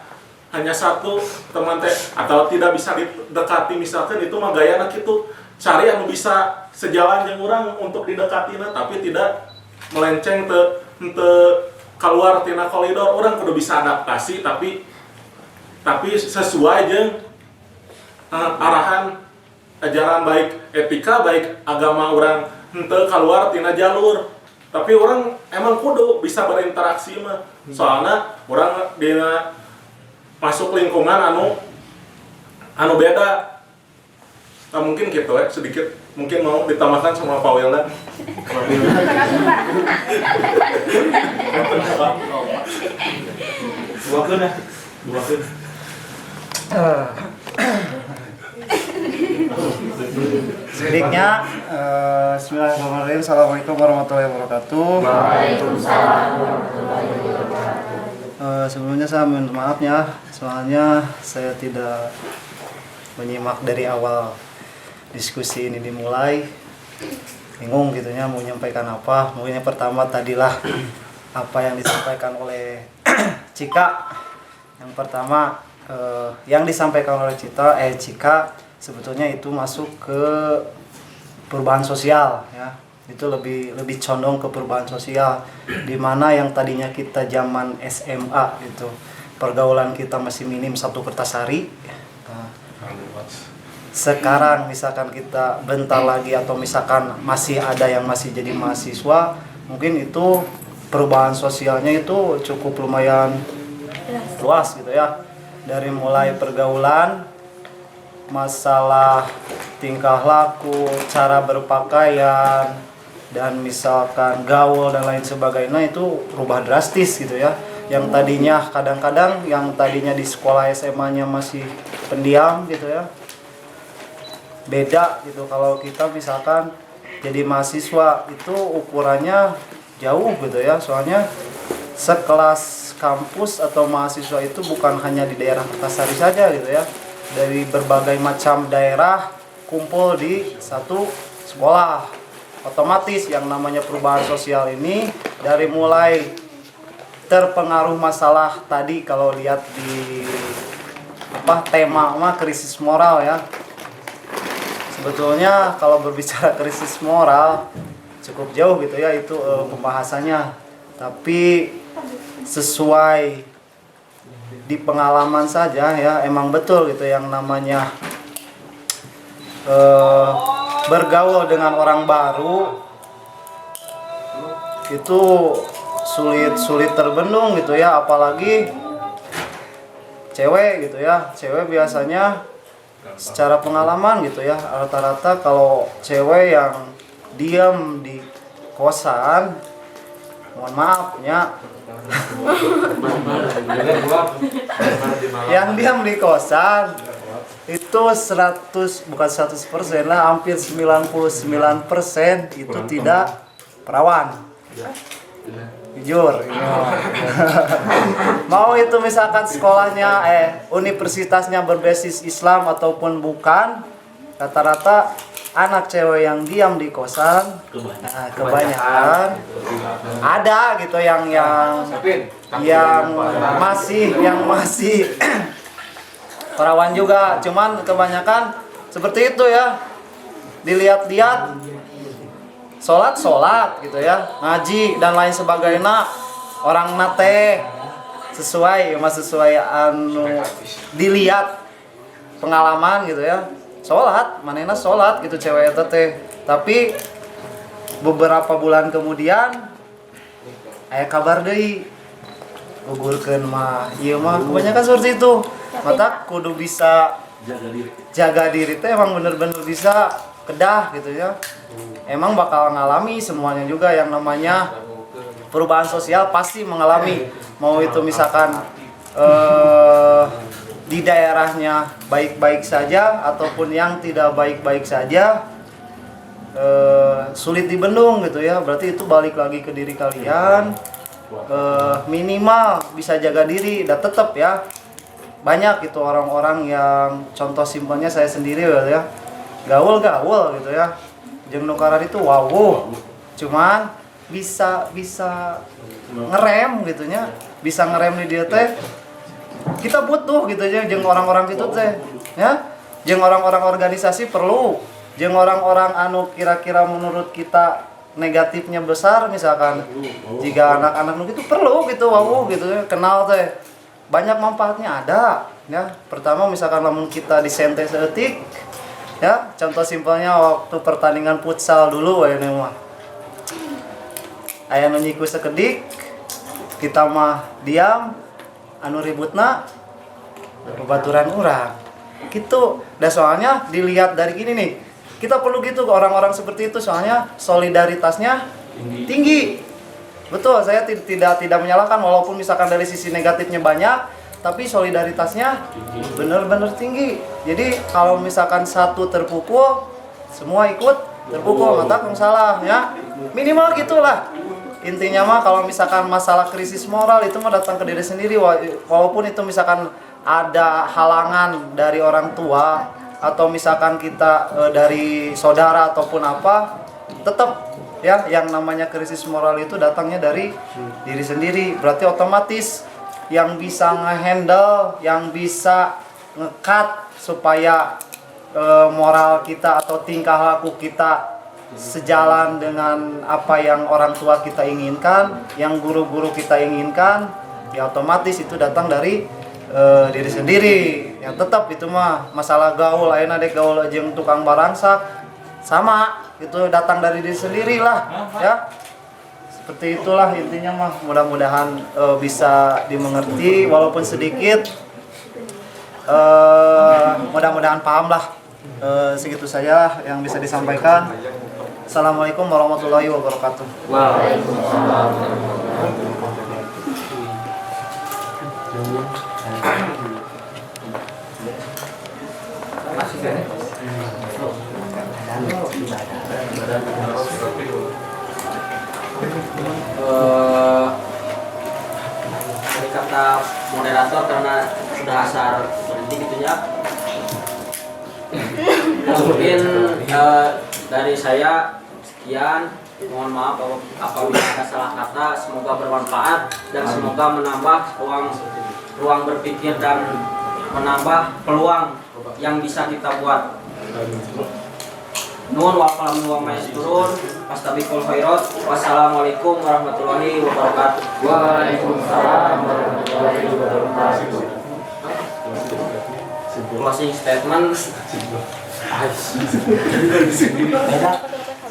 hanya satu teman teh, atau tidak bisa didekati misalkan itu mah gayana kitu, cari yang bisa sejalan jeung urang untuk didekatina tapi tidak melenceng te keluar tina koridor. Orang kudu bisa adaptasi tapi sesuai jeung arahan ajaran baik etika baik agama orang, henteu keluar tina jalur. Tapi orang emang kudu bisa berinteraksi mah, soalnya orang dina masuk lingkungan anu beda. Nah, mungkin gitu ya, sedikit mungkin mau ditambahkan sama Pak Wildan. Dua. Sedikitnya, bismillahirrahmanirrahim. Assalamualaikum warahmatullahi wabarakatuh. Waalaikumsalam warahmatullahi wabarakatuh. Sebelumnya saya mohon maaf ya, soalnya saya tidak menyimak dari awal diskusi ini dimulai, bingung gitunya mau menyampaikan apa. Mungkin yang pertama tadilah apa yang disampaikan oleh Cika. Yang pertama yang disampaikan oleh Cika sebetulnya itu masuk ke perubahan sosial ya, itu lebih condong ke perubahan sosial, di mana yang tadinya kita zaman SMA itu pergaulan kita masih minim satu kertasari. Nah, sekarang misalkan kita bentar lagi atau misalkan masih ada yang masih jadi mahasiswa, mungkin itu perubahan sosialnya itu cukup lumayan luas gitu ya, dari mulai pergaulan, masalah tingkah laku, cara berpakaian, dan misalkan gaul dan lain sebagainya itu berubah drastis gitu ya. Yang tadinya kadang-kadang yang tadinya di sekolah SMA-nya masih pendiam gitu ya, beda gitu. Kalau kita misalkan jadi mahasiswa itu ukurannya jauh gitu ya, soalnya sekelas kampus atau mahasiswa itu bukan hanya di daerah Kertasari saja gitu ya, dari berbagai macam daerah kumpul di satu sekolah. Otomatis yang namanya perubahan sosial ini dari mulai terpengaruh masalah tadi, kalau lihat di tema krisis moral ya. Sebetulnya kalau berbicara krisis moral cukup jauh gitu ya itu pembahasannya, tapi sesuai di pengalaman saja ya, emang betul gitu yang namanya bergaul dengan orang baru itu sulit terbendung gitu ya, apalagi cewek gitu ya. Cewek biasanya secara pengalaman gitu ya, rata-rata kalau cewek yang diam di kosan, mohon maaf ya, yang diam di kosan itu 100% lah, hampir 99% itu tidak perawan. Jujur. Mau itu misalkan sekolahnya universitasnya berbasis Islam ataupun bukan, rata-rata anak cewek yang diam di kosan kebanyakan ada gitu yang masih perawan juga, cuman kebanyakan seperti itu ya, dilihat-lihat sholat gitu ya, ngaji dan lain sebagainya, orang nate sesuai dilihat pengalaman gitu ya, sholat manena sholat gitu cewek teh, tapi beberapa bulan kemudian aya kabar deui gugurkeun mah ieu mah, kebanyakan seperti itu. Mata kudu bisa jaga diri teh, emang bener-bener bisa kedah gitu ya. Emang bakal ngalami semuanya juga yang namanya perubahan sosial, pasti mengalami, mau itu misalkan di daerahnya baik-baik saja ataupun yang tidak baik-baik saja, sulit dibendung gitu ya. Berarti itu balik lagi ke diri kalian, minimal bisa jaga diri. Dan tetap ya, banyak itu orang-orang yang contoh simpelnya saya sendiri ya, gaul gitu ya, jeung nukaran itu wow, cuman bisa ngerem gitunya, bisa ngerem di dia teh. Kita butuh gitu ya, jeung orang-orang gitu teh ya, jeung orang-orang organisasi perlu, jeung orang-orang anu kira-kira menurut kita negatifnya besar, misalkan jika anak-anak itu perlu gitu, wow gitu ya, kenal teh banyak manfaatnya ada ya. Pertama misalkan lamun kita disente seetik ya, contoh simpelnya waktu pertandingan futsal dulu ini mah aya nu nyiku sekedik, kita mah diam, anu ributna babaturan urang gitu. Dan soalnya dilihat dari gini nih, kita perlu gitu ke orang-orang seperti itu, soalnya solidaritasnya tinggi. Betul, saya tidak menyalahkan walaupun misalkan dari sisi negatifnya banyak, tapi solidaritasnya benar-benar tinggi. Jadi kalau misalkan satu terpukul, semua ikut terpukul, mata yang salah ya. Minimal gitulah. Intinya mah kalau misalkan masalah krisis moral itu mah datang ke diri sendiri, walaupun itu misalkan ada halangan dari orang tua atau misalkan kita dari saudara ataupun apa, tetap ya, yang namanya krisis moral itu datangnya dari diri sendiri. Berarti otomatis yang bisa ngehandle, yang bisa ngekat supaya moral kita atau tingkah laku kita sejalan dengan apa yang orang tua kita inginkan, yang guru-guru kita inginkan, ya otomatis itu datang dari diri sendiri. Yang tetap itu mah masalah gaul, ayeuna dek gaul jeung tukang barangsak sama, itu datang dari diri sendiri lah ya. Seperti itulah intinya mah, mudah-mudahan bisa dimengerti walaupun sedikit, mudah-mudahan paham lah. Segitu saja yang bisa disampaikan. Assalamualaikum warahmatullahi wabarakatuh. Waalaikumsalam. Dari kata moderator karena sudah asar berhenti gitu ya. Mungkin dari saya sekian. Mohon maaf apabila ada salah kata. Semoga bermanfaat dan semoga menambah ruang berpikir dan menambah peluang yang bisa kita buat. Nun wa qalam wa maisturun fastabiqul khairat. Wassalamualaikum warahmatullahi wabarakatuh. Waalaikumsalam warahmatullahi wabarakatuh. Closing statement.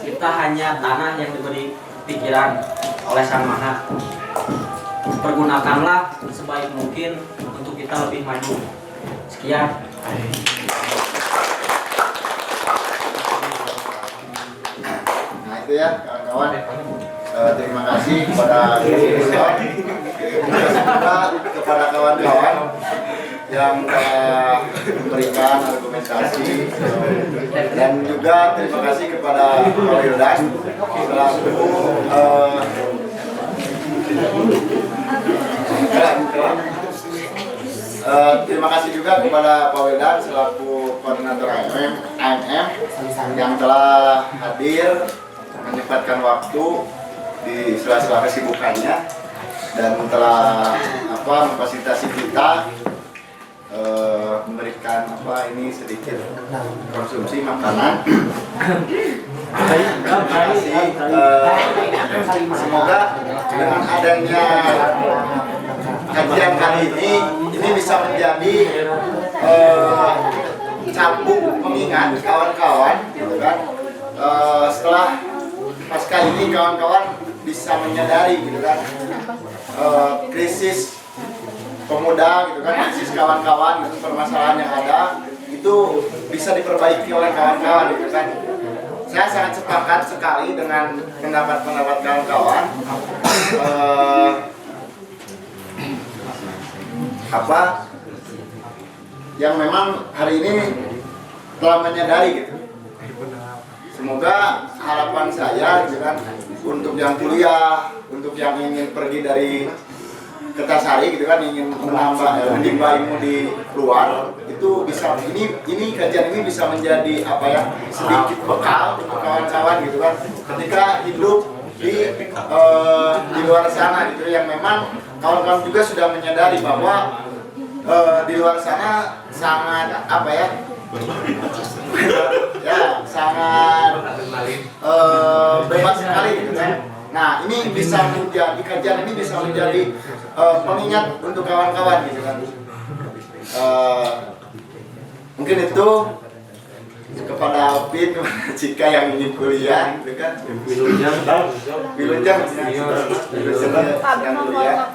Kita hanya tanah yang diberi pikiran oleh Sang Maha. Pergunakanlah sebaik mungkin untuk kita lebih maju. Sekian. Nah itu ya kawan-kawan, terima kasih kepada Profesor, terima kasih juga kepada kawan-kawan yang memberikan argumentasi, dan juga terima kasih kepada Pak Wildan selaku terima kasih juga kepada Pak Wildan selaku koordinator AMM yang telah hadir menyempatkan waktu di sela-sela kesibukannya dan telah memfasilitasi kita memberikan ini sedikit konsumsi makanan. Terima kasih. Semoga dengan adanya kajian kali ini bisa menjadi cambuk pengingat kawan-kawan, gitu kan. Setelah pasca ini kawan-kawan bisa menyadari, gitu kan, krisis pemuda, gitu kan, krisis kawan-kawan, gitu, permasalahan yang ada itu bisa diperbaiki oleh kawan-kawan, gitu kan. Saya sangat sepakat sekali dengan pendapat-pendapat kawan-kawan. Yang memang hari ini telah menyadari, gitu. Semoga harapan saya, gitu kan, untuk yang kuliah, untuk yang ingin pergi dari Kertasari, gitu kan, ingin menambah menimba ilmu di luar, itu bisa ini kajian ini bisa menjadi sedikit bekal untuk kawan-kawan, gitu kan, ketika hidup di luar sana, gitu, yang memang kawan-kawan juga sudah menyadari bahwa di luar sana sangat sangat bebas sekali, gitu kan. Nah, ini bisa menjadi kajian ini bisa menjadi pengingat untuk kawan-kawan, gitu kan. Mungkin itu kepada Opin, jika yang ingin kuliah, gitu kan. Bilunjang yang kuliah.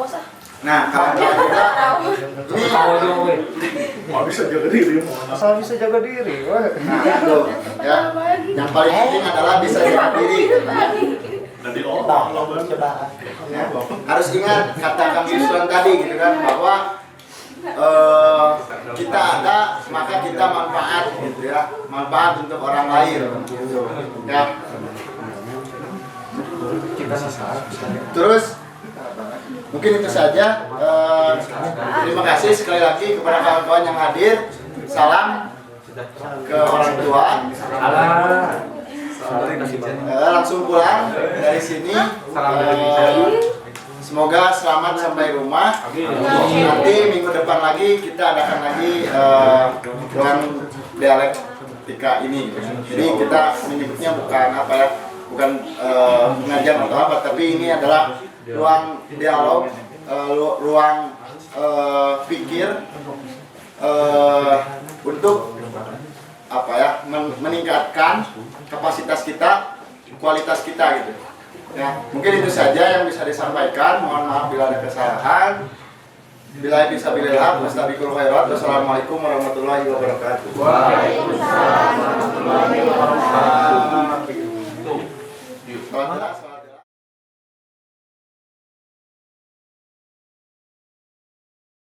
Nah, kawan-kawan juga ini bisa jaga diri. Asal bisa jaga diri, wah. Nah, itu ya. Yang paling penting adalah bisa jaga diri. Ya, harus ingat kata Kang Yusron tadi, gitu kan, bahwa kita ada maka kita manfaat, gitu ya, manfaat untuk orang lain, gitu. Ya. Terus mungkin itu saja. Terima kasih sekali lagi kepada kawan-kawan yang hadir. Salam ke orang tua. Langsung pulang dari sini. Semoga selamat sampai rumah. Nanti minggu depan lagi kita adakan lagi ruang dialek ketika ini gitu. Jadi kita menyebutnya bukan apa ya, bukan pengajian atau apa, tapi ini adalah ruang dialog, ruang pikir untuk apa ya, meningkatkan kapasitas kita, kualitas kita gitu. Ya, mungkin itu saja yang bisa disampaikan. Mohon maaf bila ada kesalahan. Bila bisa bilillah, wastabiqul khairat. Wassalamualaikum warahmatullahi wabarakatuh. Waalaikumsalam warahmatullahi wabarakatuh.